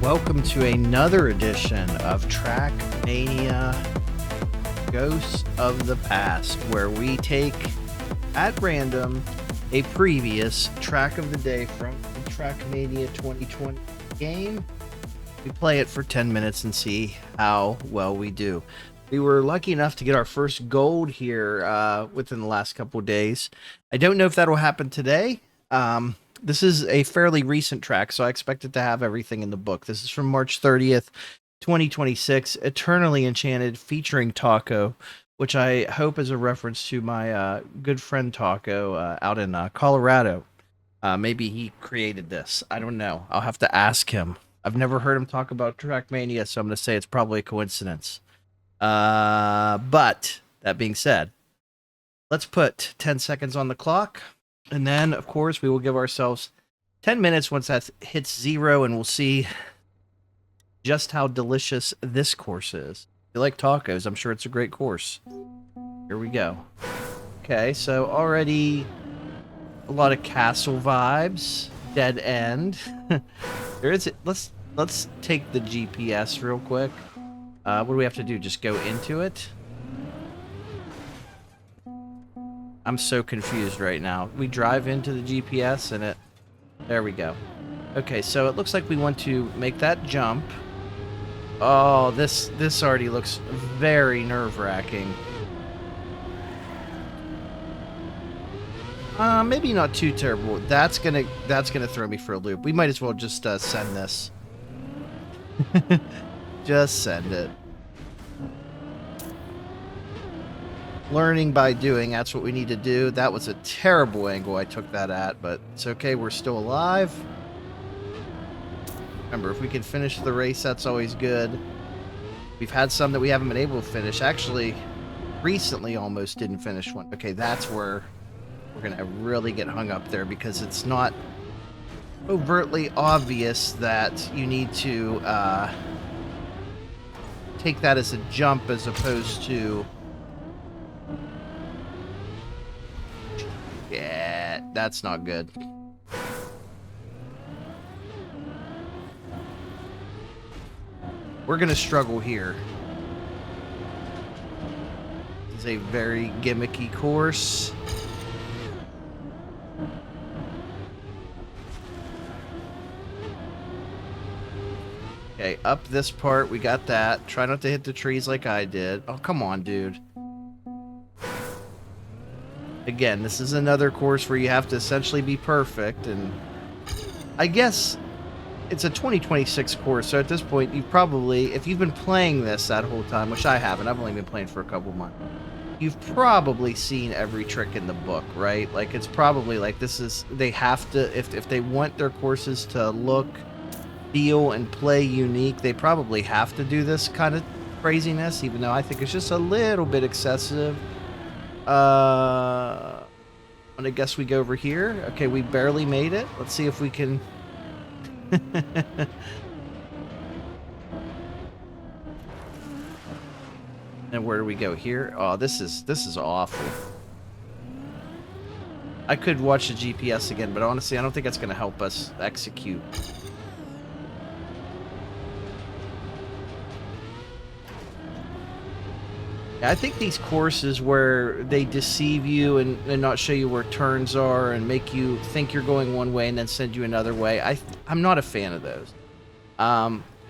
Welcome to another edition of Trackmania Ghosts of the Past, where we take, at random, a previous track of the day from the Trackmania 2020 game. We play it for 10 minutes and see how well we do. We were lucky enough to get our first gold here within the last couple of days. I don't know if that'll happen today. This is a fairly recent track, so I expect it to have everything in the book. This is from March 30th, 2026, Eternally Enchanted, featuring Taco, which I hope is a reference to my good friend Taco out in Colorado. Maybe he created this. I don't know. I'll have to ask him. I've never heard him talk about Trackmania, so I'm going to say it's probably a coincidence. But, that being said, let's put 10 seconds on the clock. And then, of course, we will give ourselves 10 minutes once that hits 0, and we'll see just how delicious this course is. If you like tacos, I'm sure it's a great course. Here we go. Okay, so already a lot of castle vibes. Dead end. There is. Let's take the GPS real quick. What do we have to do? Just go into it? I'm so confused right now. We drive into the GPS and it... There we go. Okay, so it looks like we want to make that jump. Oh, this already looks very nerve-wracking. Maybe not too terrible. That's gonna throw me for a loop. We might as well just send this. Just send it. Learning by doing, that's what we need to do. That was a terrible angle I took that at, but it's okay, we're still alive. Remember, if we can finish the race, that's always good. We've had some that we haven't been able to finish. Actually, recently almost didn't finish one. Okay, that's where we're going to really get hung up there, because it's not overtly obvious that you need to take that as a jump as opposed to... Yeah, that's not good. We're gonna struggle here. This is a very gimmicky course. Okay, up this part, we got that. Try not to hit the trees like I did. Oh, come on, dude. Again, this is another course where you have to essentially be perfect, and I guess it's a 2026 course, so at this point, you've probably, if you've been playing this that whole time, which I haven't, I've only been playing for a couple months, you've probably seen every trick in the book, right? Like, it's probably like this is, they have to, if they want their courses to look, feel, and play unique, they probably have to do this kind of craziness, even though I think it's just a little bit excessive. I'm gonna guess we go over here. Okay, we barely made it. Let's see if we can... And where do we go here? Oh, this is awful. I could watch the GPS again, but honestly, I don't think that's gonna help us execute. I think these courses where they deceive you and not show you where turns are and make you think you're going one way and then send you another way, I'm not a fan of those.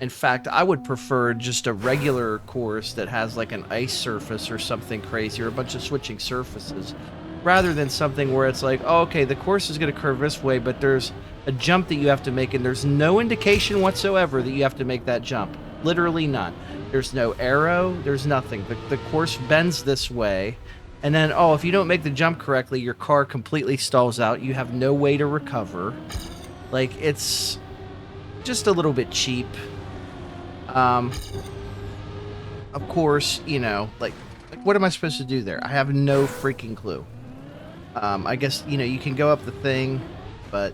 In fact, I would prefer just a regular course that has like an ice surface or something crazy, or a bunch of switching surfaces, rather than something where it's like, oh, okay, the course is going to curve this way, but there's a jump that you have to make, and there's no indication whatsoever that you have to make that jump. Literally none. There's no arrow, there's nothing. The course bends this way, and then, oh, if you don't make the jump correctly, your car completely stalls out. You have no way to recover. Like, it's just a little bit cheap. Of course, you know, like, what am I supposed to do there? I have no freaking clue. I guess, you know, you can go up the thing, but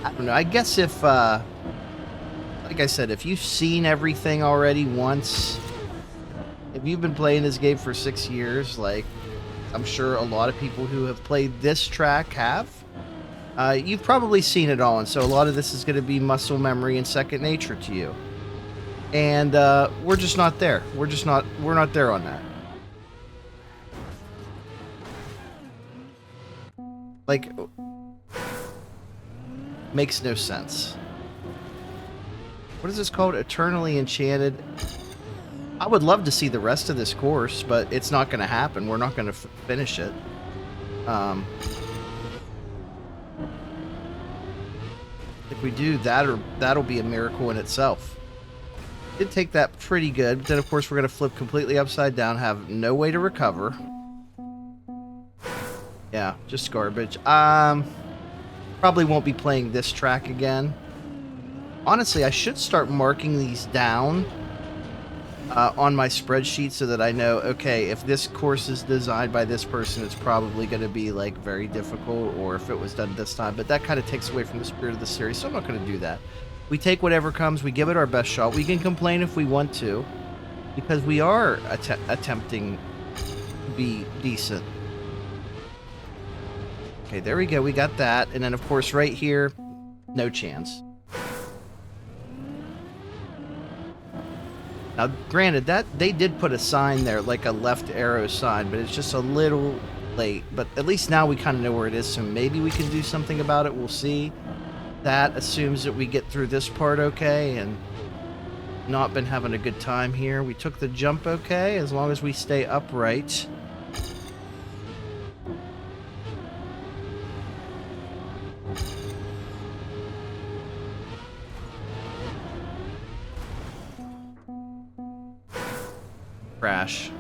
I don't know. I guess if, like I said, if you've seen everything already once, if you've been playing this game for 6 years, like I'm sure a lot of people who have played this track have, You've probably seen it all, and so a lot of this is going to be muscle memory and second nature to you. And we're just not there. We're not there on that. Like, makes no sense. What is this called? Eternally Enchanted. I would love to see the rest of this course, but it's not going to happen. We're not going to finish it. If we do that, or that'll be a miracle in itself. Did take that pretty good, but then of course we're going to flip completely upside down, have no way to recover. Yeah, just garbage. Probably won't be playing this track again. Honestly, I should start marking these down on my spreadsheet so that I know, okay, if this course is designed by this person, it's probably going to be like very difficult, or if it was done this time. But that kind of takes away from the spirit of the series, so I'm not going to do that. We take whatever comes, we give it our best shot. We can complain if we want to, because we are attempting to be decent. Okay, there we go. We got that. And then, of course, right here, no chance. Now, granted, that they did put a sign there, like a left arrow sign, but it's just a little late. But at least now we kind of know where it is, so maybe we can do something about it. We'll see. That assumes that we get through this part okay, and not been having a good time here. We took the jump okay, as long as we stay upright. Crash.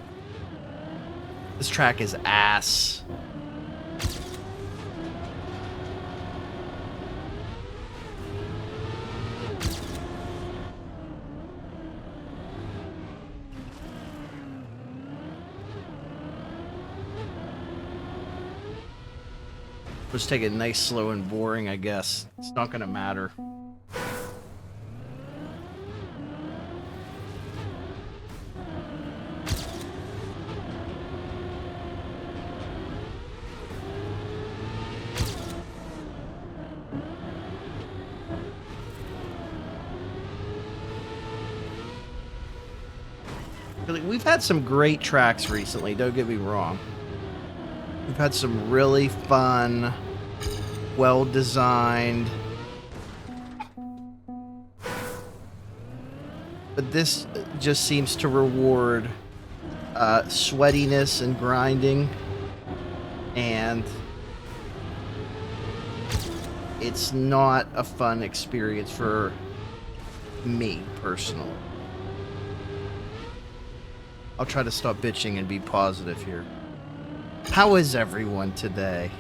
This track is ass. Let's take it nice, slow, and boring, I guess. It's not gonna matter. We've had some great tracks recently, don't get me wrong. We've had some really fun, well-designed. But this just seems to reward sweatiness and grinding. And it's not a fun experience for me, personally. I'll try to stop bitching and be positive here. How is everyone today?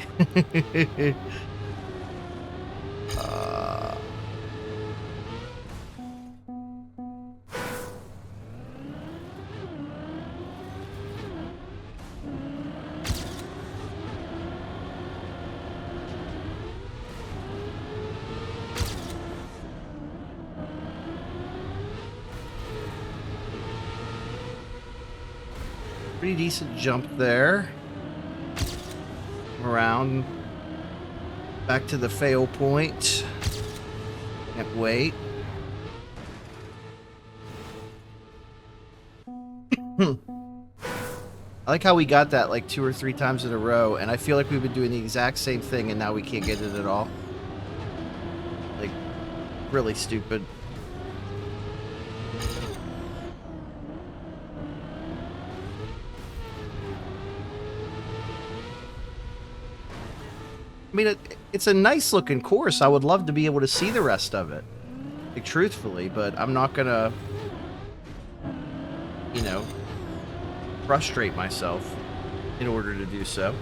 Pretty decent jump there. Around. Back to the fail point. Can't wait. I like how we got that like 2 or 3 times in a row, and I feel like we've been doing the exact same thing and now we can't get it at all. Like, really stupid. I mean, it's a nice looking course. I would love to be able to see the rest of it, like, truthfully, but I'm not gonna, you know, frustrate myself in order to do so.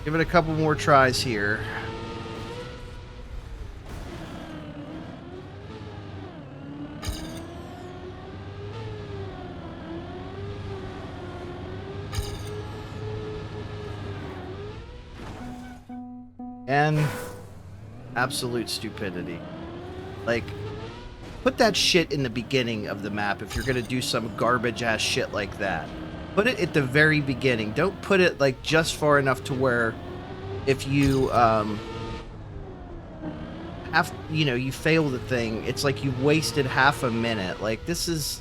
Give it a couple more tries here. And absolute stupidity. Like, put that shit in the beginning of the map if you're gonna do some garbage ass shit like that. Put it at the very beginning. Don't put it like just far enough to where if you you fail the thing, it's like you wasted half a minute. Like, this is,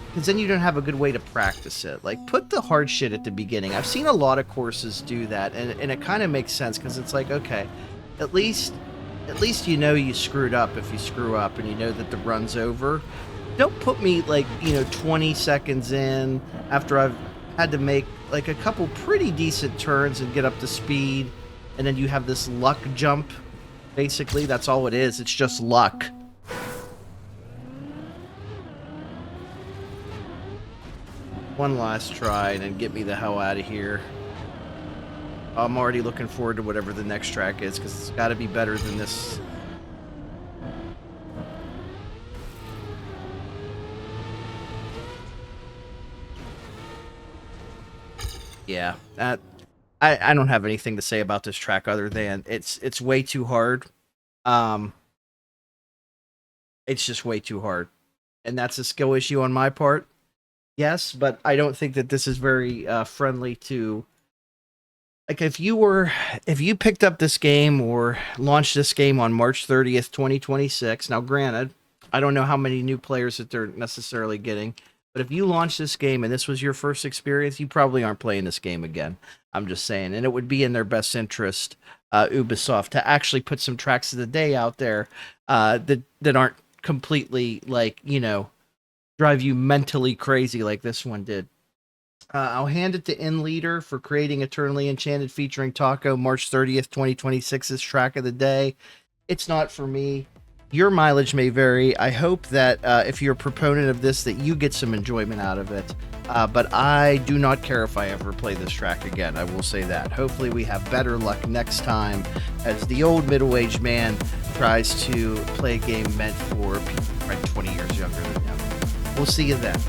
because then you don't have a good way to practice it. Like, put the hard shit at the beginning. I've seen a lot of courses do that, and it kind of makes sense, because it's like, okay, at least you know you screwed up if you screw up, and you know that the run's over. Don't put me, like, 20 seconds in after I've had to make, like, a couple pretty decent turns and get up to speed, and then you have this luck jump. Basically, that's all it is. It's just luck. One last try and then get me the hell out of here. I'm already looking forward to whatever the next track is, because it's got to be better than this. Yeah, I don't have anything to say about this track other than it's way too hard. It's just way too hard, and that's a skill issue on my part. Yes, but I don't think that this is very friendly to. Like, if you picked up this game or launched this game on March 30th, 2026. Now, granted, I don't know how many new players that they're necessarily getting. But if you launch this game and this was your first experience, you probably aren't playing this game again. I'm just saying. And it would be in their best interest, Ubisoft, to actually put some tracks of the day out there that aren't completely, like, drive you mentally crazy like this one did. I'll hand it to Inleader for creating Eternally Enchanted featuring Taco, March 30th, 2026's track of the day. It's not for me. Your mileage may vary. I hope that if you're a proponent of this, that you get some enjoyment out of it. But I do not care if I ever play this track again. I will say that. Hopefully we have better luck next time as the old middle-aged man tries to play a game meant for people right 20 years younger than him. We'll see you then.